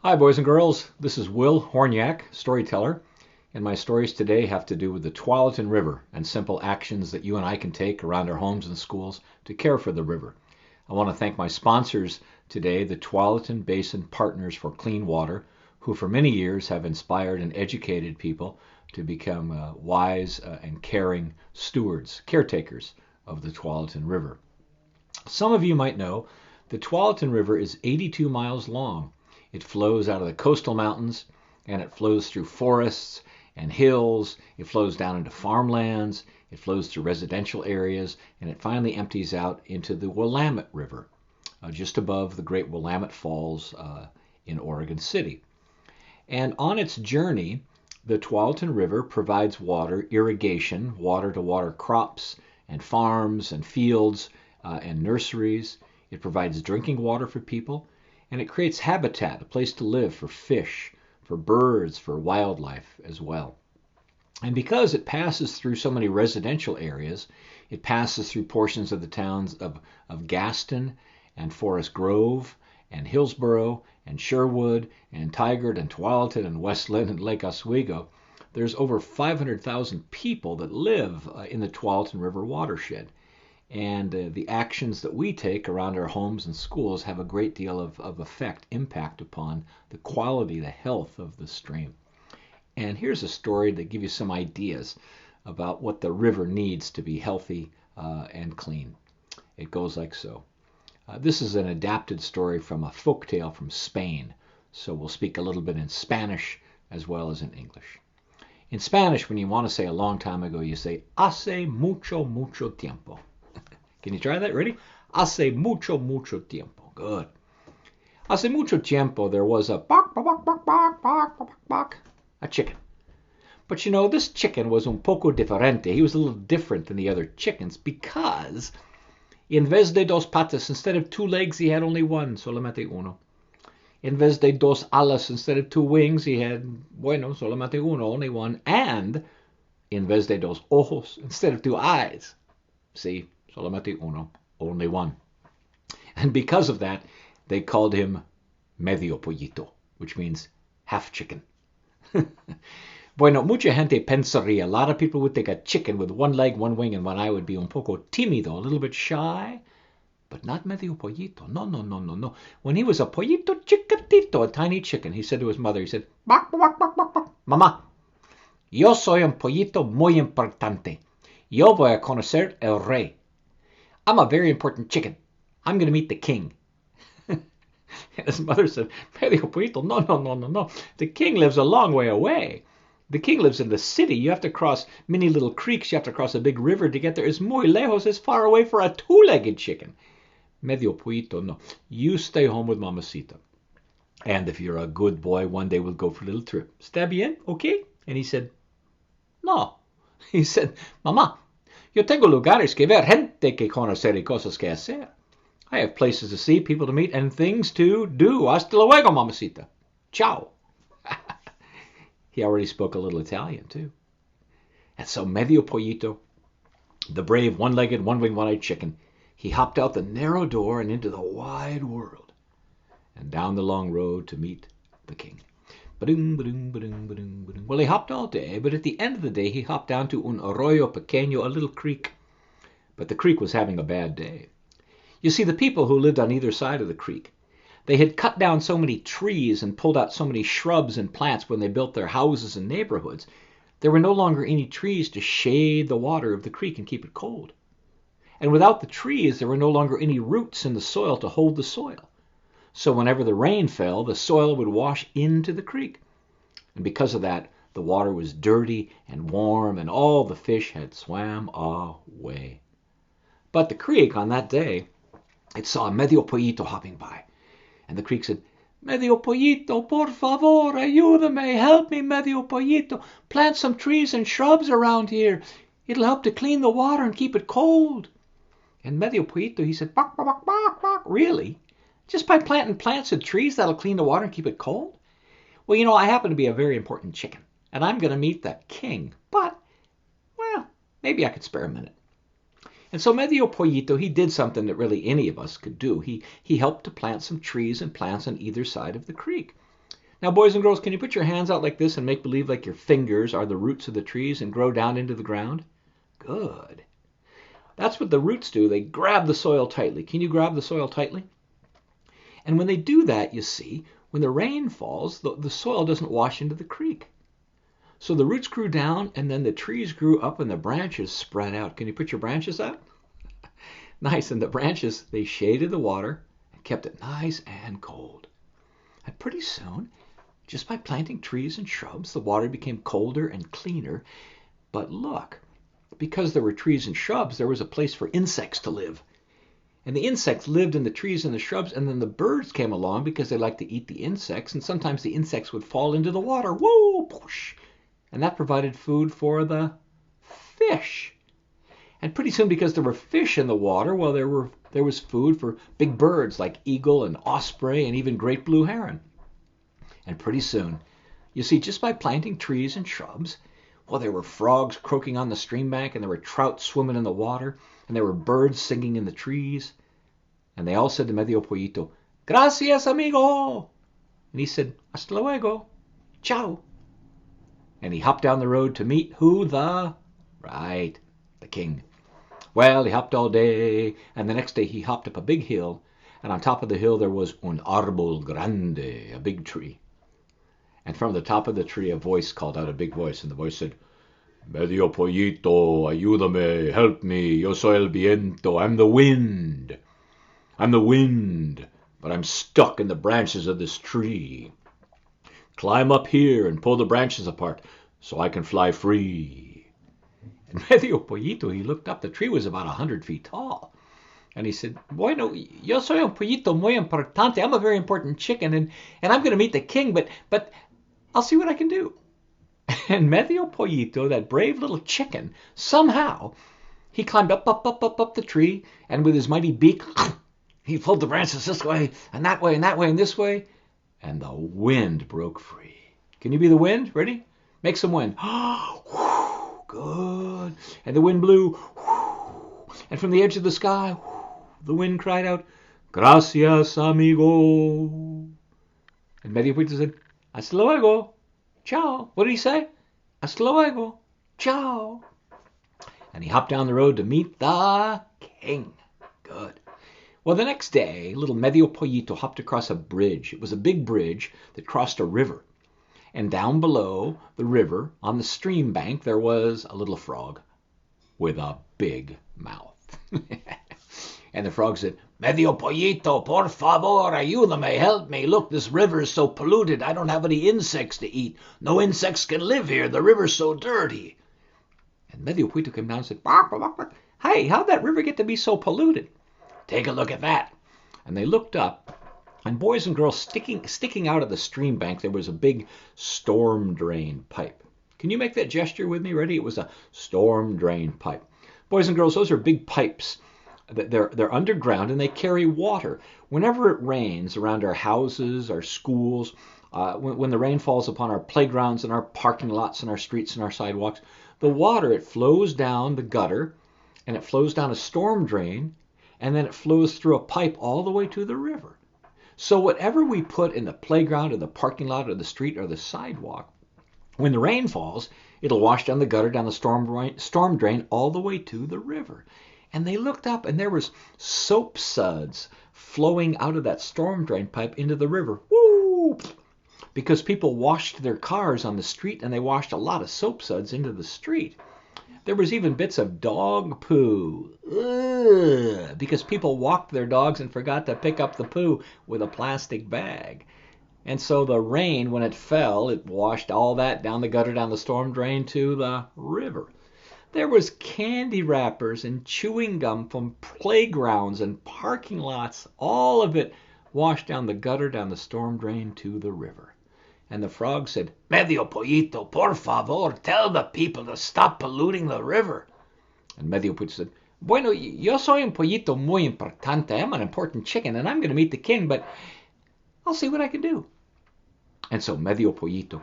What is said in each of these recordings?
Hi, boys and girls. This is Will Horniak, storyteller, and my stories today have to do with the Tualatin River and simple actions that you and I can take around our homes and schools to care for the river. I want to thank my sponsors today, the Tualatin Basin Partners for Clean Water, who for many years have inspired and educated people to become wise and caring stewards, caretakers of the Tualatin River. Some of you might know the Tualatin River is 82 miles long. It flows out of the coastal mountains, and it flows through forests and hills. It flows down into farmlands. It flows through residential areas, and it finally empties out into the Willamette River, just above the Great Willamette Falls in Oregon City. And on its journey, the Tualatin River provides water, irrigation, water to water crops and farms and fields and nurseries. It provides drinking water for people. And it creates habitat, a place to live for fish, for birds, for wildlife as well. And because it passes through so many residential areas, it passes through portions of the towns of Gaston and Forest Grove and Hillsborough and Sherwood and Tigard and Tualatin and West Lynn and Lake Oswego. There's over 500,000 people that live in the Tualatin River watershed. And the actions that we take around our homes and schools have a great deal of impact upon the quality, the health of the stream. And here's a story to give you some ideas about what the river needs to be healthy and clean. It goes like so. This is an adapted story from a folk tale from Spain, so we'll speak a little bit in Spanish as well as in English. In Spanish, when you want to say a long time ago, you say, hace mucho, mucho tiempo. Can you try that? Ready? Hace mucho, mucho tiempo. Good. Hace mucho tiempo there was a bark, bark, bark, bark, bark, bark, bark, a chicken. But you know, this chicken was un poco diferente. He was a little different than the other chickens because en vez de dos patas, instead of two legs, he had only one, solamente uno. En vez de dos alas, instead of two wings, he had, bueno, solamente uno, only one. And en vez de dos ojos, instead of two eyes, see, solamente uno, only one. And because of that, they called him Medio Pollito, which means half chicken. Bueno, mucha gente pensaría, a lot of people would think a chicken with one leg, one wing, and one eye would be un poco tímido, a little bit shy. But not Medio Pollito. No, no, no, no, no. When he was a pollito chiquitito, a tiny chicken, he said to his mother, he said, bak, bak, bak, bak, bak. Mamá, yo soy un pollito muy importante. Yo voy a conocer el rey. I'm a very important chicken. I'm going to meet the king. And his mother said, Medio Pollito, no, no, no, no, no. The king lives a long way away. The king lives in the city. You have to cross many little creeks. You have to cross a big river to get there. It's muy lejos. It's far away for a two-legged chicken. Medio Pollito, no. You stay home with Mamacita. And if you're a good boy, one day we'll go for a little trip. Está bien? Okay? And he said, no. He said, Mamá, yo tengo lugares que ver, gente que conocer y cosas que hacer. I have places to see, people to meet, and things to do. Hasta luego, mamacita. Ciao. He already spoke a little Italian, too. And so Medio Pollito, the brave one-legged, one-winged, one-eyed chicken, he hopped out the narrow door and into the wide world and down the long road to meet the king. Ba-doom, ba-doom, ba-doom, ba-doom, ba-doom. Well, he hopped all day, but at the end of the day, he hopped down to un arroyo pequeño, a little creek. But the creek was having a bad day. You see, the people who lived on either side of the creek, they had cut down so many trees and pulled out so many shrubs and plants when they built their houses and neighborhoods. There were no longer any trees to shade the water of the creek and keep it cold. And without the trees, there were no longer any roots in the soil to hold the soil. So whenever the rain fell, the soil would wash into the creek. And because of that, the water was dirty and warm, and all the fish had swam away. But the creek on that day, it saw Medio Pollito hopping by. And the creek said, Medio Pollito, por favor, ayúdame, help me, Medio Pollito. Plant some trees and shrubs around here. It'll help to clean the water and keep it cold. And Medio Pollito, he said, bak, bak, bak, bak, really? Just by planting plants and trees, that'll clean the water and keep it cold? Well, you know, I happen to be a very important chicken, and I'm going to meet the king. But, well, maybe I could spare a minute. And so Medio Pollito, he did something that really any of us could do. He helped to plant some trees and plants on either side of the creek. Now, boys and girls, can you put your hands out like this and make believe like your fingers are the roots of the trees and grow down into the ground? Good. That's what the roots do. They grab the soil tightly. Can you grab the soil tightly? And when they do that, you see, when the rain falls, the soil doesn't wash into the creek. So the roots grew down, and then the trees grew up, and the branches spread out. Can you put your branches out? Nice. And the branches, they shaded the water and kept it nice and cold. And pretty soon, just by planting trees and shrubs, the water became colder and cleaner. But look, because there were trees and shrubs, there was a place for insects to live. And the insects lived in the trees and the shrubs, and then the birds came along because they like to eat the insects, and sometimes the insects would fall into the water. Whoa! Poosh! And that provided food for the fish. And pretty soon, because there were fish in the water, well, there was food for big birds like eagle and osprey and even great blue heron. And pretty soon, you see, just by planting trees and shrubs, well, there were frogs croaking on the stream bank, and there were trout swimming in the water, and there were birds singing in the trees. And they all said to Medio Pollito, "Gracias, amigo." And he said, "Hasta luego. Ciao." And he hopped down the road to meet who? Right, the king. Well, he hopped all day, and the next day he hopped up a big hill, and on top of the hill there was un árbol grande, a big tree. And from the top of the tree a voice called out, a big voice, and the voice said, "Medio Pollito, ayúdame, help me, yo soy el viento, I'm the wind. I'm the wind, but I'm stuck in the branches of this tree. Climb up here and pull the branches apart so I can fly free." And Medio Pollito, he looked up. The tree was about 100 feet tall. And he said, "Bueno, yo soy un pollito muy importante. I'm a very important chicken, and I'm going to meet the king, but I'll see what I can do." And Medio Pollito, that brave little chicken, somehow, he climbed up the tree, and with his mighty beak, he pulled the branches this way, and that way, and that way, and this way, and the wind broke free. Can you be the wind? Ready? Make some wind. Good. And the wind blew. And from the edge of the sky, the wind cried out, "Gracias, amigo." And Medio Pollito said, "Hasta luego. Ciao." What did he say? "Hasta luego. Ciao." And he hopped down the road to meet the king. Good. Well, the next day, little Medio Pollito hopped across a bridge. It was a big bridge that crossed a river. And down below the river, on the stream bank, there was a little frog with a big mouth. And the frog said, "Medio Pollito, por favor, ayúdame, help me. Look, this river is so polluted. I don't have any insects to eat. No insects can live here. The river's so dirty." And Medio Pollito came down and said, "Bark, bark, bark. Hey, how'd that river get to be so polluted? Take a look at that." And they looked up, and boys and girls, sticking out of the stream bank, there was a big storm drain pipe. Can you make that gesture with me? Ready? It was a storm drain pipe. Boys and girls, those are big pipes. They're underground, and they carry water. Whenever it rains around our houses, our schools, when the rain falls upon our playgrounds and our parking lots and our streets and our sidewalks, the water, it flows down the gutter, and it flows down a storm drain, and then it flows through a pipe all the way to the river. So whatever we put in the playground or the parking lot or the street or the sidewalk, when the rain falls, it'll wash down the gutter, down the storm drain, all the way to the river. And they looked up, and there was soap suds flowing out of that storm drain pipe into the river. Woo! Because people washed their cars on the street, and they washed a lot of soap suds into the street. There was even bits of dog poo. Ugh, because people walked their dogs and forgot to pick up the poo with a plastic bag. And so the rain, when it fell, it washed all that down the gutter, down the storm drain to the river. There was candy wrappers and chewing gum from playgrounds and parking lots. All of it washed down the gutter, down the storm drain to the river. And the frog said, "Medio Pollito, por favor, tell the people to stop polluting the river." And Medio Pollito said, "Bueno, yo soy un pollito muy importante. I'm an important chicken, and I'm going to meet the king, but I'll see what I can do." And so Medio Pollito,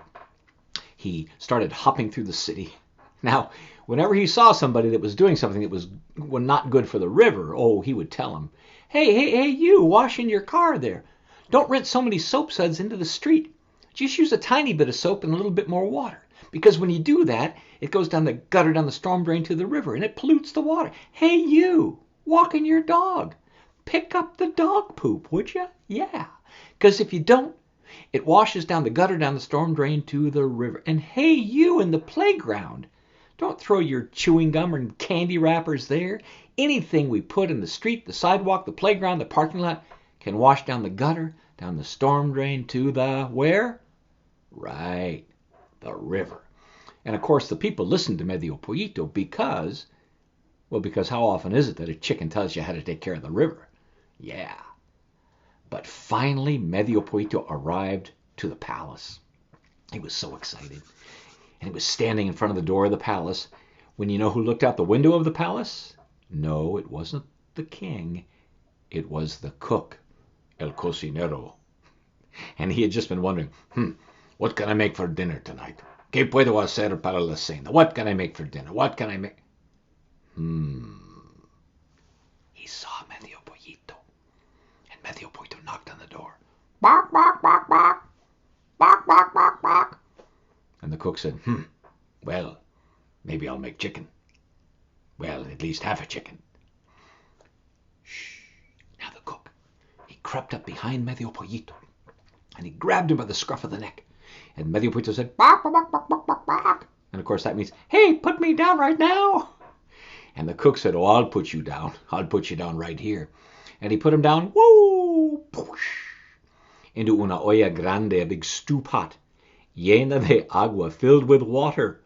he started hopping through the city. Now, whenever he saw somebody that was doing something that was not good for the river, he would tell him, hey, you, washing your car there. Don't rinse so many soap suds into the street. Just use a tiny bit of soap and a little bit more water. Because when you do that, it goes down the gutter, down the storm drain to the river, and it pollutes the water. Hey, you, walking your dog, pick up the dog poop, would you? Yeah. Because if you don't, it washes down the gutter, down the storm drain to the river. And hey, you in the playground, don't throw your chewing gum or candy wrappers there. Anything we put in the street, the sidewalk, the playground, the parking lot can wash down the gutter, down the storm drain to the where? Right, the river. And of course, the people listened to Medio Pollito because how often is it that a chicken tells you how to take care of the river? Yeah. But finally, Medio Pollito arrived to the palace. He was so excited. And he was standing in front of the door of the palace when you know who looked out the window of the palace? No, it wasn't the king. It was the cook, el cocinero. And he had just been wondering, what can I make for dinner tonight? ¿Qué puedo hacer para la cena? What can I make for dinner? What can I make? He saw Medio Pollito. And Medio Pollito knocked on the door. Bark, bark, bark, bark. Bark, bark, bark, bark. And the cook said, well, maybe I'll make chicken. Well, at least half a chicken. Shh. Now the cook, he crept up behind Medio Pollito. And he grabbed him by the scruff of the neck. And Medio Pollito said, bark, bark, bark, bark, bark, bark. And of course that means, hey, put me down right now. And the cook said, oh, I'll put you down. I'll put you down right here. And he put him down, woo, poosh, into una olla grande, a big stew pot, llena de agua, filled with water.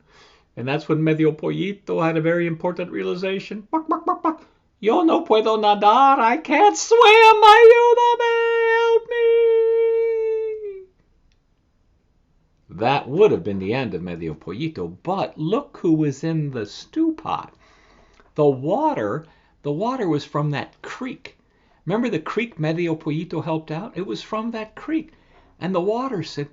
And that's when Medio Pollito had a very important realization. Bark, bark, bark, bark. Yo no puedo nadar. I can't swim. Ayúdame. Help me. That would have been the end of Medio Pollito, but look who was in the stew pot. The water was from that creek. Remember the creek Medio Pollito helped out? It was from that creek. And the water said,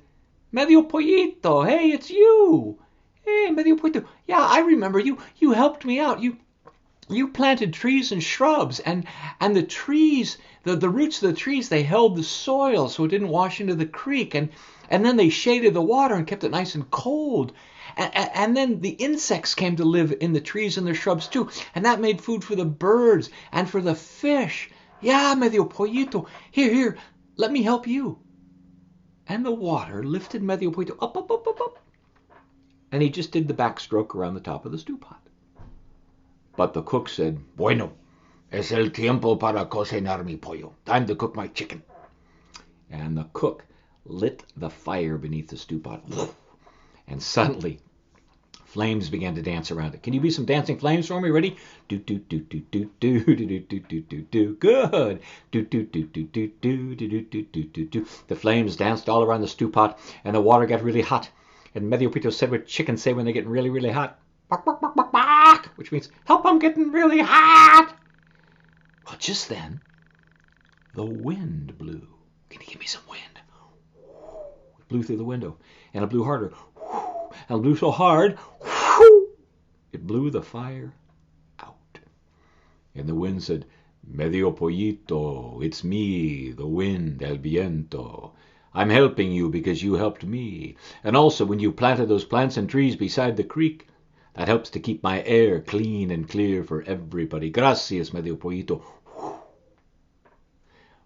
Medio Pollito, hey, it's you. Hey, Medio Pollito, yeah, I remember you. You helped me out. You planted trees and shrubs, and the trees, the roots of the trees, they held the soil so it didn't wash into the creek, and then they shaded the water and kept it nice and cold. And then the insects came to live in the trees and the shrubs too, and that made food for the birds and for the fish. Yeah, Medio Pollito, here, let me help you. And the water lifted Medio Pollito up, up, up, up, up. And he just did the backstroke around the top of the stew pot. But the cook said, bueno, es el tiempo para cocinar mi pollo. Time to cook my chicken. And the cook lit the fire beneath the stew pot. And suddenly, flames began to dance around it. Can you be some dancing flames for me? Ready? Do do do do do do do do do do do do. Good. Do do do do do do do do do do do. The flames danced all around the stew pot, and the water got really hot. And Medio Pollito said what chickens say when they get really, really hot. Bark, bark, bark, bark, bark, which means, help, I'm getting really hot. Well, just then, the wind blew. Can you give me some wind? It blew through the window, and it blew harder. And it blew so hard, it blew the fire out. And the wind said, Medio Pollito, it's me, the wind, el viento. I'm helping you because you helped me. And also, when you planted those plants and trees beside the creek, that helps to keep my air clean and clear for everybody. Gracias, Medio Pollito.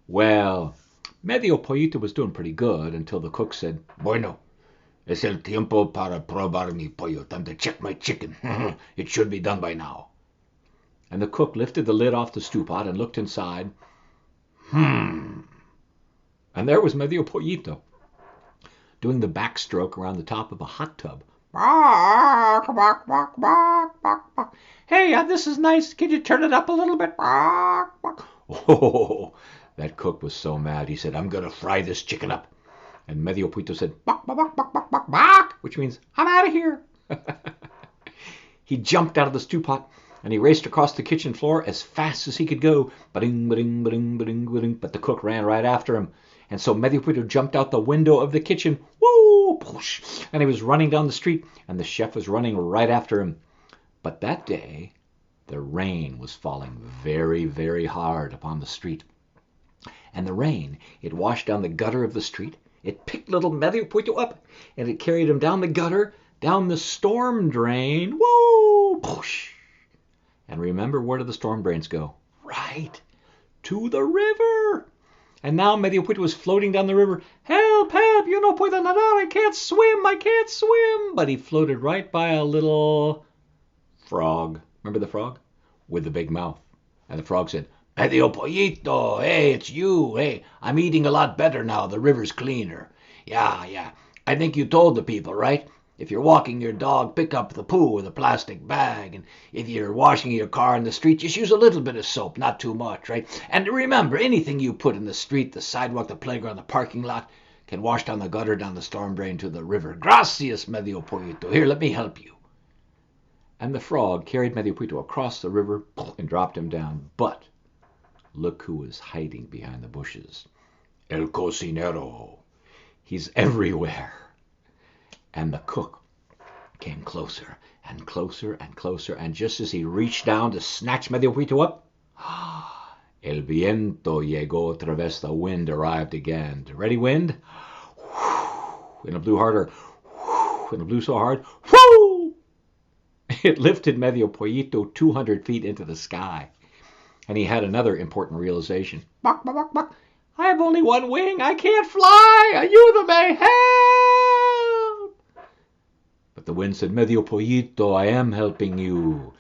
Well, Medio Pollito was doing pretty good until the cook said, bueno, es el tiempo para probar mi pollo. Time to check my chicken. It should be done by now. And the cook lifted the lid off the stew pot and looked inside. And there was Medio Pollito doing the backstroke around the top of a hot tub. Bark, bark, bark, bark, bark, bark. Hey, this is nice. Can you turn it up a little bit? Bark, bark. Oh, that cook was so mad. He said, I'm going to fry this chicken up. And Medio Pollito said, bark, bark, bark, bark, bark, bark, which means, I'm out of here. He jumped out of the stew pot, and he raced across the kitchen floor as fast as he could go. Ba-ding, ba-ding, ba-ding, ba-ding, ba-ding. But the cook ran right after him. And so Medio Pollito jumped out the window of the kitchen. Woo! And he was running down the street, and the chef was running right after him. But that day, the rain was falling very, very hard upon the street. And the rain, it washed down the gutter of the street, It picked little Medio Pollito up, and it carried him down the gutter, down the storm drain. Woo! Poosh! And remember, where do the storm drains go? Right, to the river. And now Medio Pollito was floating down the river. Help, help, yo no puedo nadar, I can't swim, I can't swim. But he floated right by a little frog. Remember the frog? With the big mouth. And the frog said, Medio Pollito, hey, it's you. Hey, I'm eating a lot better now. The river's cleaner. Yeah. I think you told the people, right? If you're walking your dog, pick up the poo with a plastic bag. And if you're washing your car in the street, just use a little bit of soap, not too much, right? And remember, anything you put in the street, the sidewalk, the playground, the parking lot, can wash down the gutter, down the storm drain to the river. Gracias, Medio Pollito. Here, let me help you. And the frog carried Medio Pollito across the river and dropped him down. But look who was hiding behind the bushes. El cocinero. He's everywhere. And the cook came closer and closer and closer, and just as he reached down to snatch Medio Pollito up, el viento llegó otra vez. The wind arrived again. Ready, wind? And it blew harder. And it blew so hard. Whoo! It lifted Medio Pollito 200 feet into the sky. And he had another important realization. Bok, bok, bok, bok. I have only one wing. I can't fly. Ayúdame, may help. But the wind said, Medio Pollito, I am helping you.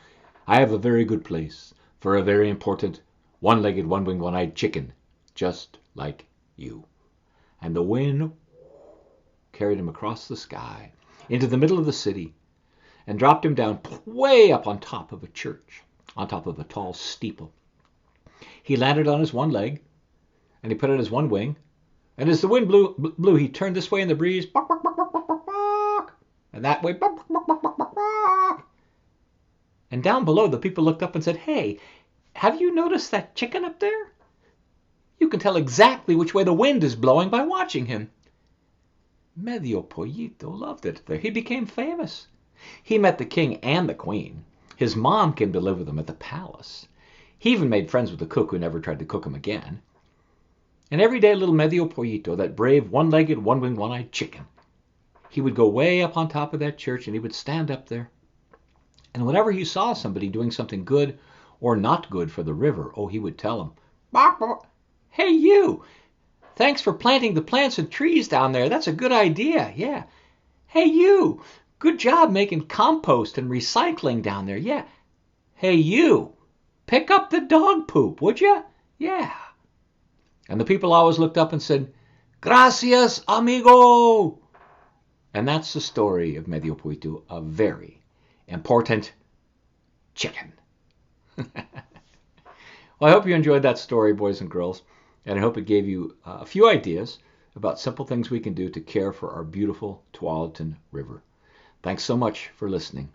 I have a very good place for a very important one-legged, one-winged, one-eyed chicken, just like you. And the wind carried him across the sky into the middle of the city and dropped him down way up on top of a church, on top of a tall steeple. He landed on his one leg, and he put out his one wing, and as the wind blew, he turned this way in the breeze, bok, bok, bok, bok, bok, bok, bok, and that way, bok, bok, bok, bok, bok, bok. And down below, the people looked up and said, Hey, have you noticed that chicken up there? You can tell exactly which way the wind is blowing by watching him. Medio Pollito loved it there. He became famous. He met the king and the queen. His mom came to live with him at the palace. He even made friends with the cook who never tried to cook him again. And every day little Medio Pollito, that brave one-legged, one-winged, one-eyed chicken, he would go way up on top of that church and he would stand up there. And whenever he saw somebody doing something good or not good for the river, he would tell them, bok, bok, hey you, thanks for planting the plants and trees down there. That's a good idea, yeah. Hey you, good job making compost and recycling down there, yeah. Hey you, pick up the dog poop, would you? Yeah. And the people always looked up and said, Gracias, amigo. And that's the story of Medio Pollito, a very important chicken. Well, I hope you enjoyed that story, boys and girls, and I hope it gave you a few ideas about simple things we can do to care for our beautiful Tualatin River. Thanks so much for listening.